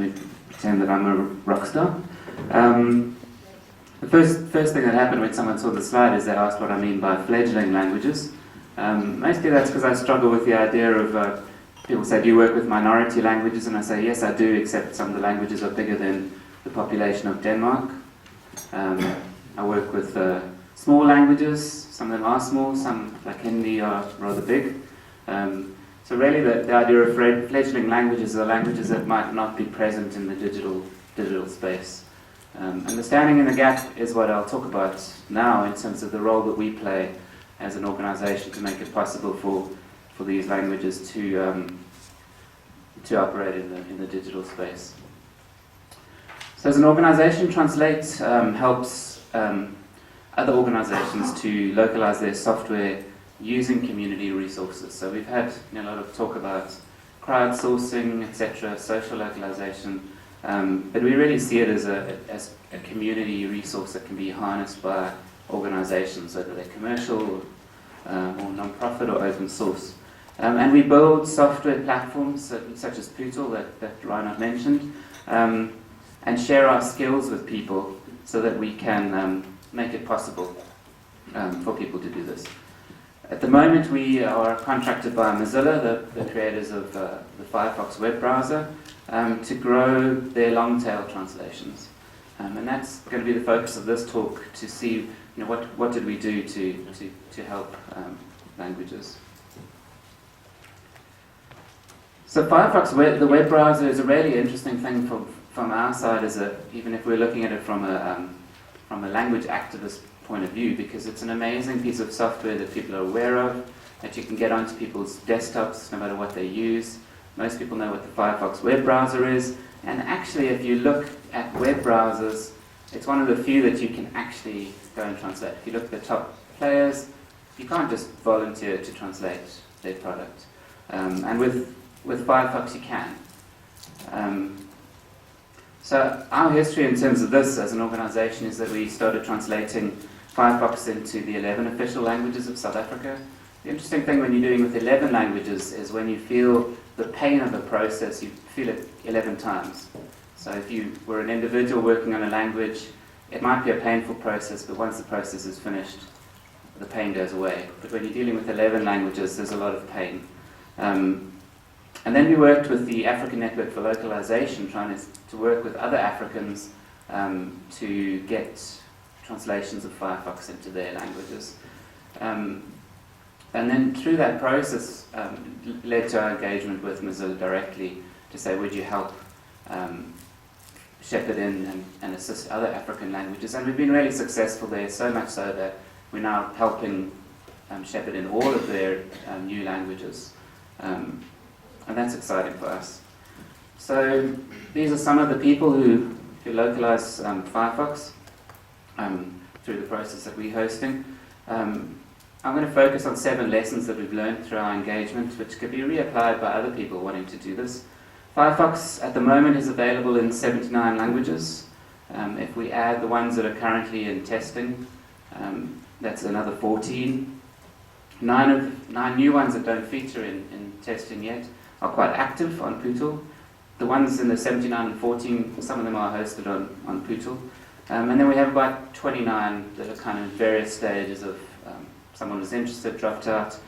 me pretend that I'm a rock star. The first thing that happened when someone saw the slide is they asked what I mean by fledgling languages. Mostly that's because I struggle with the idea of, people say, do you work with minority languages? And I say, yes, I do, except some of the languages are bigger than the population of Denmark. I work with small languages. Some of them are small, some, like Hindi, are rather big. So really the idea of fledgling languages are languages that might not be present in the digital space. And the standing in the gap is what I'll talk about now in terms of the role that we play as an organisation to make it possible for these languages to operate in the digital space. So as an organisation, Translate helps other organisations to localise their software using community resources. So we've had a lot of talk about crowdsourcing, etc., social localisation. But we really see it as a community resource that can be harnessed by organisations, whether they're commercial or non-profit or open source. And we build software platforms such as Pootle that Reinhard mentioned, and share our skills with people so that we can make it possible for people to do this. At the moment we are contracted by Mozilla, the creators of the Firefox web browser, to grow their long-tail translations. And that's going to be the focus of this talk, to see what did we do to help languages. So Firefox, the web browser, is a really interesting thing from our side, even if we're looking at it from a language activist point of view, because it's an amazing piece of software that people are aware of, that you can get onto people's desktops no matter what they use. Most people know what the Firefox web browser is, and actually if you look at web browsers, it's one of the few that you can actually go and translate. If you look at the top players, you can't just volunteer to translate their product. And with Firefox you can. So our history in terms of this as an organisation is that we started translating Firefox into the 11 official languages of South Africa. The interesting thing when you're doing with 11 languages is when you feel the pain of the process, you feel it 11 times. So if you were an individual working on a language, it might be a painful process, but once the process is finished, the pain goes away. But when you're dealing with 11 languages, there's a lot of pain. And then we worked with the African Network for Localisation, trying to work with other Africans to get translations of Firefox into their languages. And then through that process led to our engagement with Mozilla directly to say, would you help shepherd in and assist other African languages? And we've been really successful there, so much so that we're now helping shepherd in all of their new languages. And that's exciting for us. So these are some of the people who localize Firefox through the process that we're hosting. I'm going to focus on 7 lessons that we've learned through our engagement, which could be reapplied by other people wanting to do this. Firefox at the moment is available in 79 languages. If we add the ones that are currently in testing, that's another 14. 9 new ones that don't feature in testing yet are quite active on Pootle. The ones in the 79 and 14, some of them are hosted on Pootle. And then we have about 29 that are kind of various stages of someone was interested, dropped out,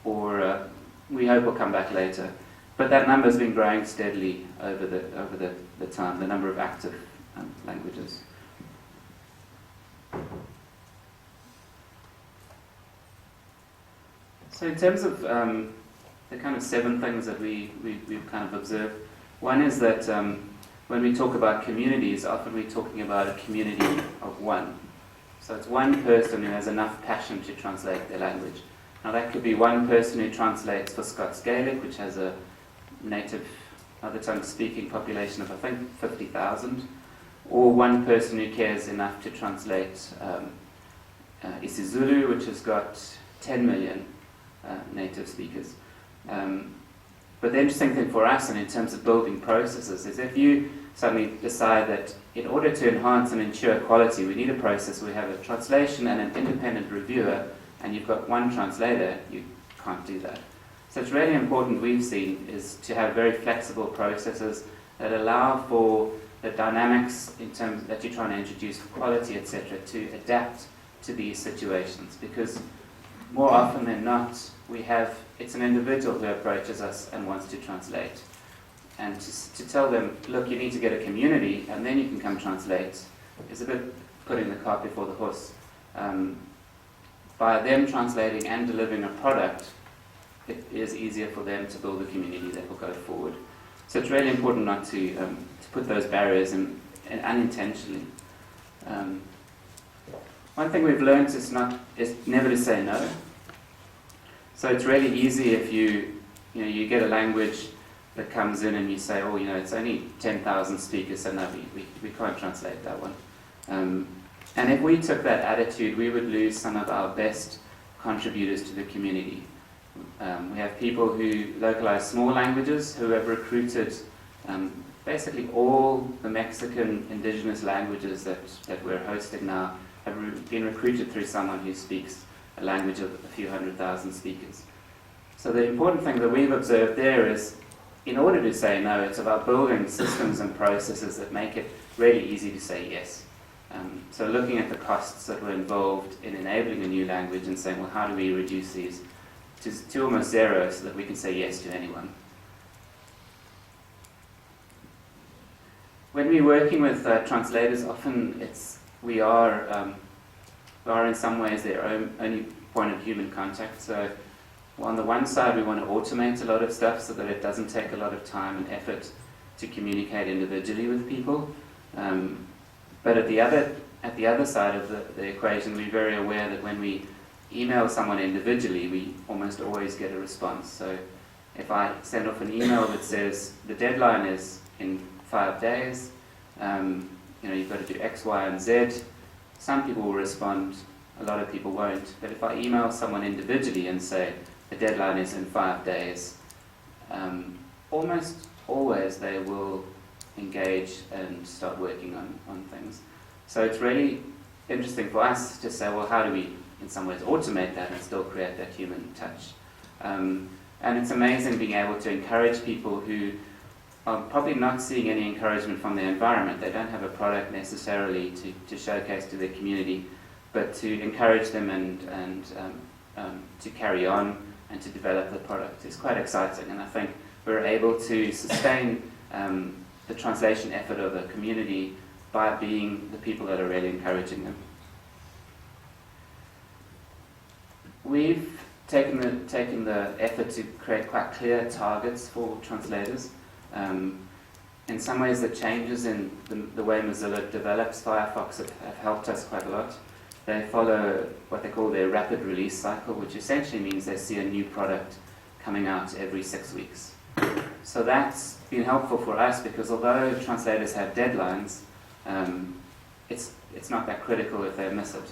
or we hope will come back later. But that number has been growing steadily over the time, the number of active languages. So in terms of the kind of 7 things that we've kind of observed, one is that when we talk about communities, often we're talking about a community of one. So it's one person who has enough passion to translate their language. Now that could be one person who translates for Scots Gaelic, which has a native mother tongue speaking population of I think 50,000, or one person who cares enough to translate isiZulu, which has got 10 million native speakers. But the interesting thing for us, and in terms of building processes, is if you suddenly decide that in order to enhance and ensure quality, we need a process where we have a translation and an independent reviewer, and you've got one translator, you can't do that. So it's really important, we've seen, is to have very flexible processes that allow for the dynamics in terms that you're trying to introduce for quality, etc., to adapt to these situations. Because more often than not, it's an individual who approaches us and wants to translate. And to tell them, look, you need to get a community and then you can come translate, is a bit putting the cart before the horse. By them translating and delivering a product, it is easier for them to build a community that will go forward. So it's really important not to put those barriers in unintentionally. One thing we've learned is never to say no. So it's really easy if you get a language that comes in and you say, oh, it's only 10,000 speakers, so no, we can't translate that one. And if we took that attitude, we would lose some of our best contributors to the community. We have people who localize small languages who have recruited basically all the Mexican indigenous languages that we're hosting now have been recruited through someone who speaks a language of a few 100,000 speakers. So the important thing that we've observed there is, in order to say no, it's about building systems and processes that make it really easy to say yes. So looking at the costs that were involved in enabling a new language and saying, well, how do we reduce these to almost zero so that we can say yes to anyone. When we're working with translators, often we are in some ways their only point of human contact. So on the one side, we want to automate a lot of stuff so that it doesn't take a lot of time and effort to communicate individually with people. But at the other side of the equation, we're very aware that when we email someone individually, we almost always get a response. So if I send off an email that says the deadline is in 5 days, you've got to do X, Y, and Z, some people will respond, a lot of people won't. But if I email someone individually and say the deadline is in 5 days, almost always they will engage and start working on things. So it's really interesting for us to say, well, how do we in some ways automate that and still create that human touch? And it's amazing being able to encourage people who are probably not seeing any encouragement from their environment. They don't have a product necessarily to showcase to their community, but to encourage them and to carry on and to develop the product is quite exciting. And I think we're able to sustain the translation effort of a community by being the people that are really encouraging them. We've taken the effort to create quite clear targets for translators. In some ways, the changes in the way Mozilla develops Firefox have helped us quite a lot. They follow what they call their rapid release cycle, which essentially means they see a new product coming out every 6 weeks. So that's been helpful for us because although translators have deadlines, it's not that critical if they miss it.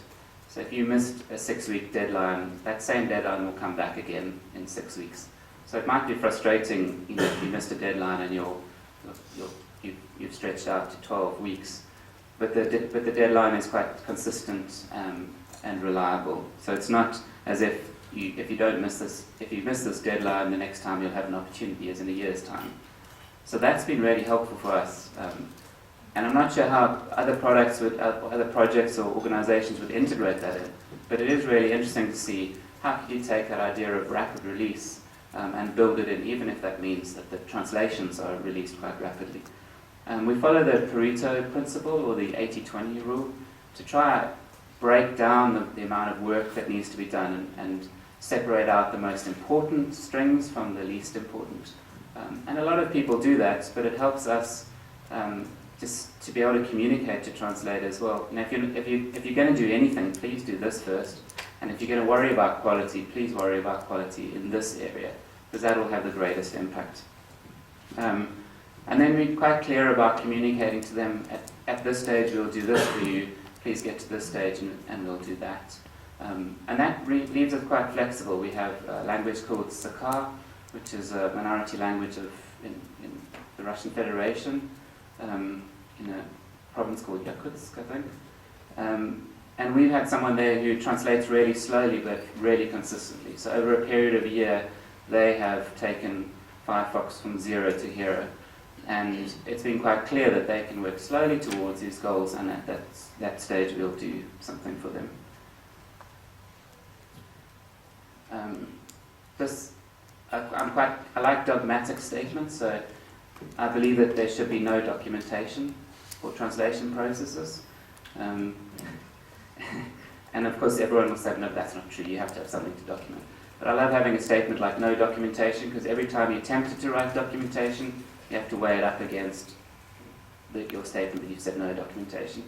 So if you missed a 6-week deadline, that same deadline will come back again in 6 weeks. So it might be frustrating, if you missed a deadline and you've stretched out to 12 weeks, but the deadline is quite consistent and reliable. So it's not as if if you miss this deadline, the next time you'll have an opportunity is in a year's time. So that's been really helpful for us. And I'm not sure how other projects or organizations would integrate that in, but it is really interesting to see how can you take that idea of rapid release and build it in, even if that means that the translations are released quite rapidly. We follow the Pareto principle, or the 80-20 rule, to try to break down the amount of work that needs to be done and separate out the most important strings from the least important. And a lot of people do that, but it helps us just to be able to communicate to translators. Well, if you're going to do anything, please do this first. And if you're going to worry about quality, please worry about quality in this area, because that will have the greatest impact. And then we're quite clear about communicating to them, at this stage we'll do this for you, please get to this stage and we'll do that. And that leaves us quite flexible. We have a language called Sakar, which is a minority language in the Russian Federation, in a province called Yakutsk, I think. And we've had someone there who translates really slowly but really consistently. So over a period of a year, they have taken Firefox from 0 to hero. And it's been quite clear that they can work slowly towards these goals, and at that stage we'll do something for them. I like dogmatic statements, so I believe that there should be no documentation for translation processes. And of course everyone will say, no, that's not true, you have to have something to document. But I love having a statement like no documentation, because every time you're tempted to write documentation, you have to weigh it up against your statement that you've said no documentation.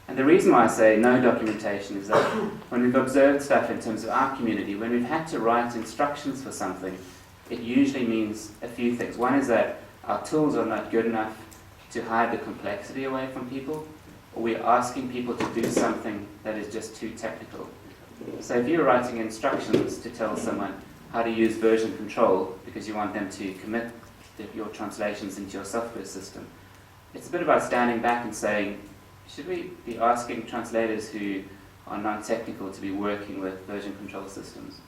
And the reason why I say no documentation is that when we've observed stuff in terms of our community, when we've had to write instructions for something, it usually means a few things. One is that our tools are not good enough to hide the complexity away from people, or we're asking people to do something that is just too technical. So if you're writing instructions to tell someone how to use version control because you want them to commit your translations into your software system, it's a bit about standing back and saying, should we be asking translators who are non-technical to be working with version control systems?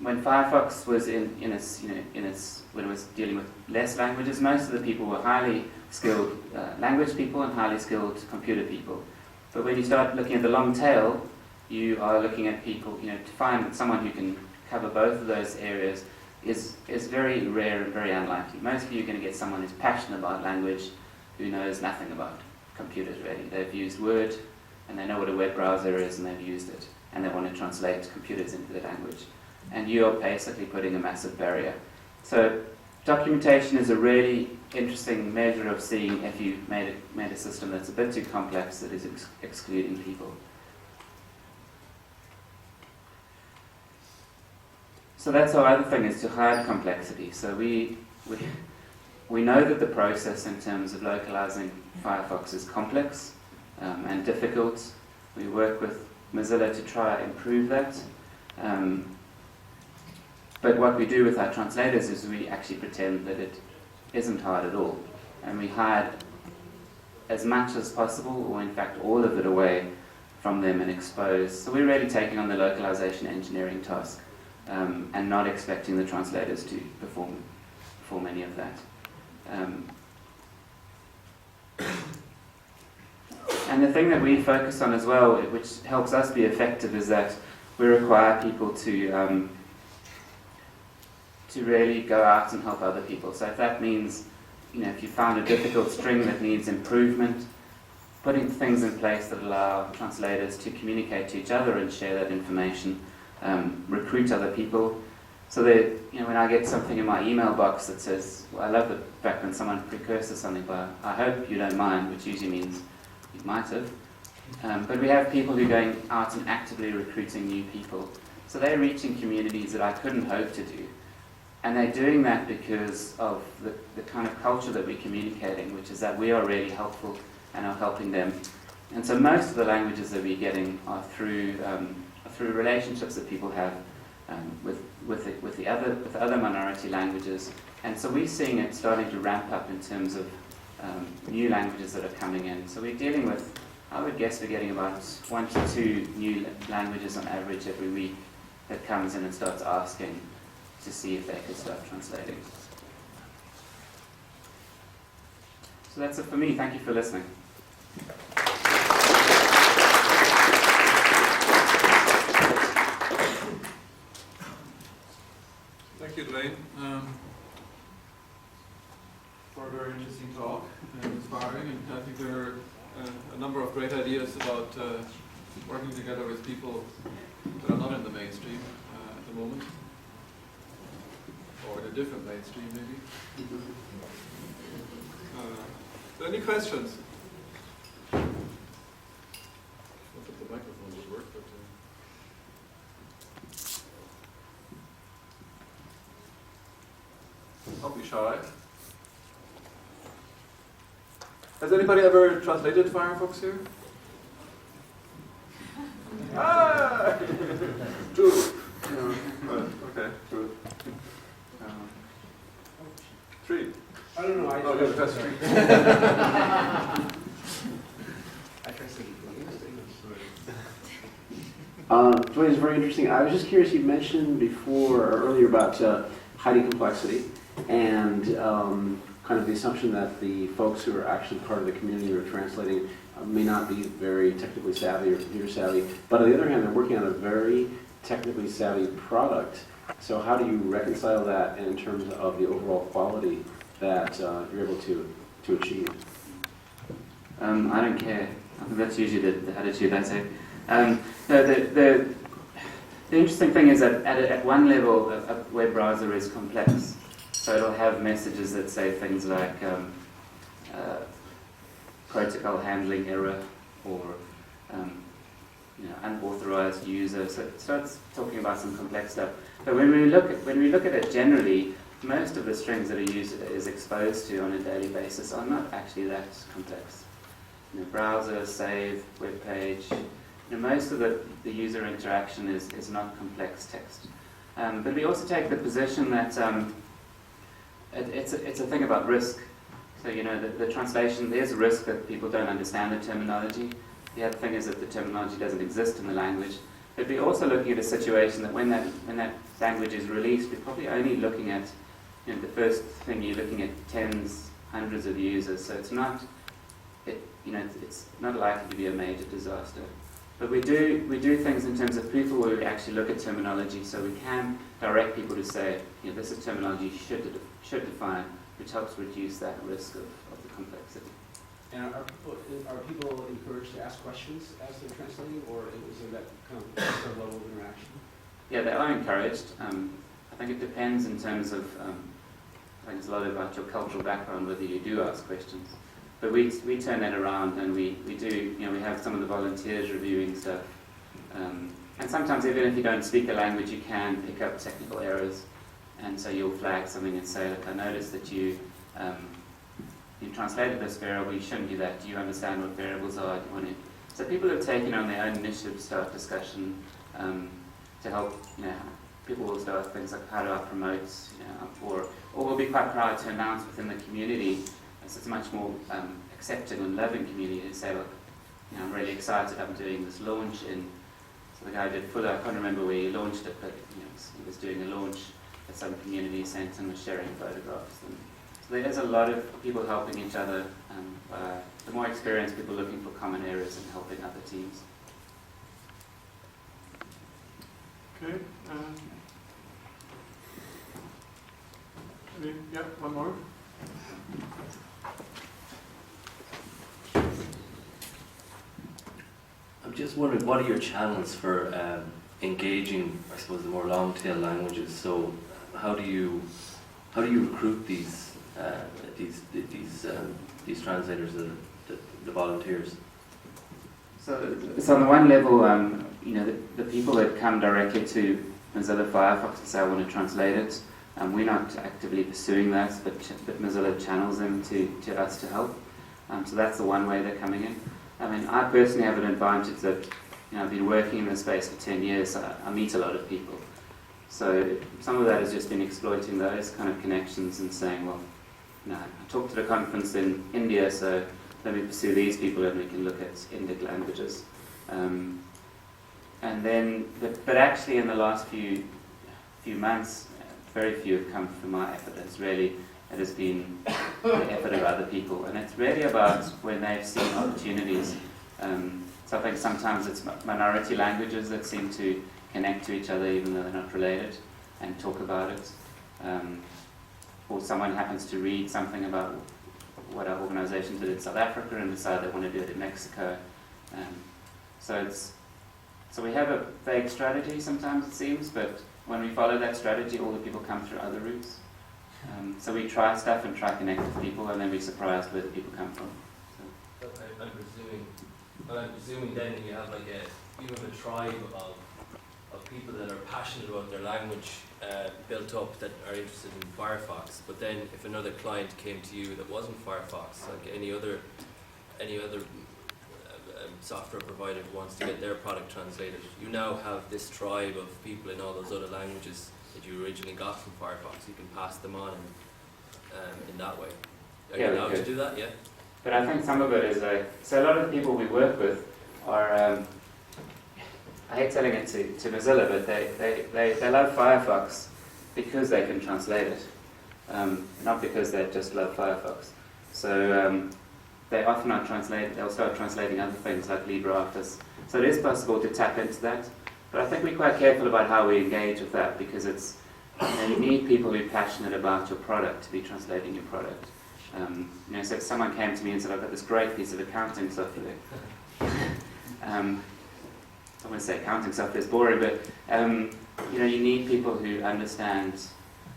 When Firefox was when it was dealing with less languages, most of the people were highly skilled language people and highly skilled computer people. But when you start looking at the long tail, you are looking at people, to find someone who can cover both of those areas is very rare and very unlikely. Mostly you're going to get someone who's passionate about language, who knows nothing about computers really. They've used Word, and they know what a web browser is, and they've used it, and they want to translate computers into the language. And you're basically putting a massive barrier. So documentation is a really interesting measure of seeing if you made a system that's a bit too complex that is excluding people. So that's our other thing, is to hide complexity. So we know that the process in terms of localizing Firefox is complex and difficult. We work with Mozilla to try and improve that. But what we do with our translators is we actually pretend that it isn't hard at all. And we hide as much as possible, or in fact all of it, away from them and expose. So we're really taking on the localization engineering task and not expecting the translators to perform any of that. And the thing that we focus on as well, which helps us be effective, is that we require people to really go out and help other people. So if that means, if you found a difficult string that needs improvement, putting things in place that allow translators to communicate to each other and share that information, recruit other people. So that, when I get something in my email box that says, I love the fact when someone precurses something by, I hope you don't mind, which usually means you might have. But we have people who are going out and actively recruiting new people. So they're reaching communities that I couldn't hope to do. And they're doing that because of the kind of culture that we're communicating, which is that we are really helpful and are helping them. And so most of the languages that we're getting are through relationships that people have with other minority languages. And so we're seeing it starting to ramp up in terms of new languages that are coming in. So we're dealing with, I would guess we're getting about 1 to 2 new languages on average every week that comes in and starts asking to see if they could start translating. So that's it for me. Thank you for listening. Thank you, Dwayne, for a very interesting talk and inspiring. And I think there are a number of great ideas about working together with people that are not in the mainstream at the moment, or in a different mainstream maybe. Are there any questions? Not that the microphone would work, but don't be shy. Has anybody ever translated Firefox here? Ah! Two. Okay, good. 3. I don't know. Oh, yeah, that's 3. I try to Dwayne, it's very interesting. I was just curious, you mentioned before or earlier about hiding complexity and kind of the assumption that the folks who are actually part of the community who are translating may not be very technically savvy or computer savvy, but on the other hand, they're working on a very technically savvy product. So how do you reconcile that in terms of the overall quality that you're able to achieve? I don't care. I think that's usually the attitude I take. The interesting thing is that at one level, a web browser is complex. So it'll have messages that say things like protocol handling error or unauthorized user. So it starts talking about some complex stuff. But when we look at it generally, most of the strings that a user is exposed to on a daily basis are not actually that complex. Browser, save, web page. Most of the user interaction is not complex text. But we also take the position that it's a thing about risk. So the translation, there's a risk that people don't understand the terminology. The other thing is that the terminology doesn't exist in the language. But we're also looking at a situation that when that language is released, we're probably only looking at the first thing you're looking at tens, hundreds of users. So it's not likely to be a major disaster. But we do things in terms of people where we actually look at terminology, so we can direct people to say, this is terminology you should define, which helps reduce that risk of the complexity. And are people encouraged to ask questions as they're translating, or is there that kind of level of interaction? Yeah, they are encouraged. I think it depends in terms of, I think it's a lot about your cultural background, whether you do ask questions. But we turn that around, and we do, we have some of the volunteers reviewing stuff. And sometimes even if you don't speak the language, you can pick up technical errors. And so you'll flag something and say, look, I noticed that you translated this variable, you shouldn't do that. Do you understand what variables are? Do you want to? So people have taken on their own initiative to start discussion to help, people will start things like how do I promote, or we'll be quite proud to announce within the community. So it's a much more accepting and loving community to say, look, I'm really excited, I'm doing this launch in, so the guy did Fuller, I can't remember where he launched it, but he was doing a launch at some community centre and was sharing photographs. And so there's a lot of people helping each other, the more experienced people looking for common areas and helping other teams. Okay. Yeah, one more. I'm just wondering, what are your channels for engaging, I suppose, the more long-tail languages? So, how do you recruit these translators, the volunteers? So on the one level, the people that come directly to Mozilla Firefox and say, I want to translate it, we're not actively pursuing that, but Mozilla channels them to us to help. So that's the one way they're coming in. I mean, I personally have an advantage that I've been working in this space for 10 years, so I meet a lot of people. So some of that has just been exploiting those kind of connections and saying, well, I talked at a conference in India, so let me pursue these people and we can look at Indic languages. And then, but actually in the last few months, very few have come from my effort. It has been the effort of other people, and it's really about when they've seen opportunities. So I think sometimes it's minority languages that seem to connect to each other even though they're not related and talk about it. Or someone happens to read something about what our organisation did in South Africa and decide they want to do it in Mexico. So we have a vague strategy sometimes, it seems, but when we follow that strategy, all the people come through other routes. So we try stuff and try connect with people, and then we're surprised where the people come from. So. I'm presuming then you have you have a tribe of people that are passionate about their language built up that are interested in Firefox. But then if another client came to you that wasn't Firefox, like any other software provider who wants to get their product translated, you now have this tribe of people in all those other languages that you originally got from Firefox. You can pass them on in that way. Are you allowed to do that? Yeah. But I think some of it is so a lot of the people we work with are I hate telling it to Mozilla, but they love Firefox because they can translate it, not because they just love Firefox. So they often are translated. They'll start translating other things like LibreOffice. So it is possible to tap into that, but I think we're quite careful about how we engage with that because it's you need people who are passionate about your product to be translating your product. So if someone came to me and said, "I've got this great piece of accounting software," I don't want to say accounting software is boring, but you need people who understand,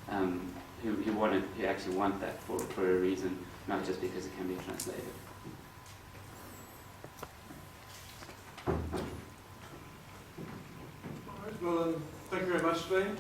who actually want that for a reason, not just because it can be translated. All right, well, thank you very much, Dwayne.